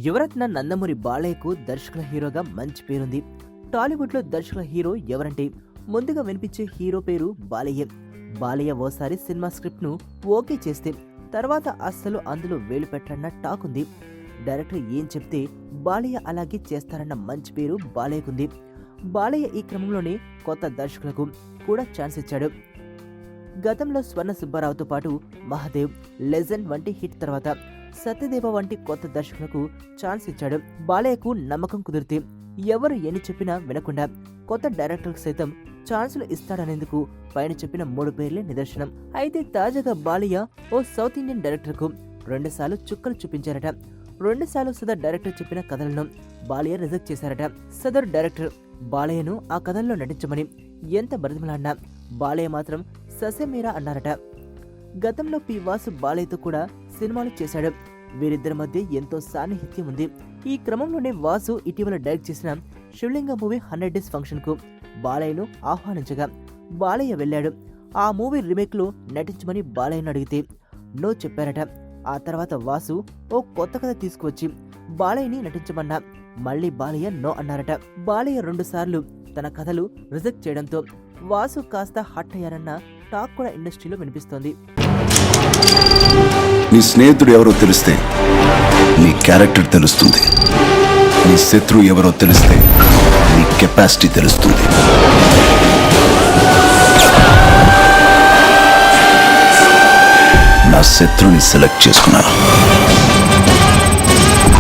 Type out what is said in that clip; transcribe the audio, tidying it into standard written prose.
యువరత్న నందమూరి బాలయ్యకు దర్శకుల హీరోగా మంచి పేరుంది. టాలీవుడ్ లో దర్శకుల హీరో ఎవరంటే ముందుగా వినిపించే హీరో పేరు బాలయ్య. బాలయ్య ఓసారి సినిమా స్క్రిప్ట్ ను ఓకే చేస్తే తర్వాత అస్సలు అందులో వేలు పెట్టరన్న టాక్ ఉంది. డైరెక్టర్ ఏం చెప్తే బాలయ్య అలాగే చేస్తారన్న మంచి పేరు బాలయ్యకుంది. బాలయ్య ఈ క్రమంలోనే కొత్త దర్శకులకు కూడా ఛాన్స్ ఇచ్చాడు. గతంలో స్వర్ణ సుబ్బారావుతో పాటు మహాదేవ్, లెజెండ్ వంటి హిట్ తర్వాత సత్యదేవ వంటి కొత్త దర్శకులకు ఛాన్స్ ఇచ్చాడు. బాలయ్యకు నమ్మకం కుదిరితే ఎవరు ఎన్ని చెప్పినా వినకుండా కొత్త డైరెక్టర్లకు సైతం ఛాన్సులు ఇస్తాడనేందుకు పైన చెప్పిన 3 పేర్లే నిదర్శనం. అయితే తాజాగా బాలయ్య ఓ సౌత్ ఇండియన్ డైరెక్టర్కు 2 సార్లు చుక్కలు చూపించారట. 2 సార్లు సదరు డైరెక్టర్ చెప్పిన కథలను బాలయ్య రిజెక్ట్ చేశారట. సదరు డైరెక్టర్ బాలయ్యను ఆ కథల్లో నటించమని ఎంత బతిమలాడినా బాలయ్య మాత్రం ససేమీరా అన్నారట. గతంలో పి వాసు బాలయ్యతో కూడా సినిమాలు చేశాడు. వీరిద్దరి మధ్య ఎంతో సాన్నిహిత్యం ఉంది. ఈ క్రమంలోనే వాసు ఇటీవల డైరెక్ట్ చేసిన శివలింగ మూవీ 100 డేస్ ఫంక్షన్ కు బాలయ్యను ఆహ్వానించగా బాలయ్య వెళ్ళాడు. ఆ మూవీ రీమేక్ లో నటించమని బాలయ్యను అడిగితే నో చెప్పారట. ఆ తర్వాత వాసు ఓ కొత్త కథ తీసుకువచ్చి బాలయ్యని నటించమన్నా మళ్ళీ బాలయ్య నో అన్నారట. బాలయ్య 2 సార్లు తన కథలు రిజెక్ట్ చేయడంతో వాసు కాస్త హట్ అయ్యారన్న టాక్ కూడా ఇండస్ట్రీలో వినిపిస్తోంది. నీ స్నేహితుడు ఎవరో తెలిస్తే నీ క్యారెక్టర్ తెలుస్తుంది. నీ శత్రువు ఎవరో తెలిస్తే నీ కెపాసిటీ తెలుస్తుంది. నా శత్రువుని సెలెక్ట్ చేసుకున్నాను.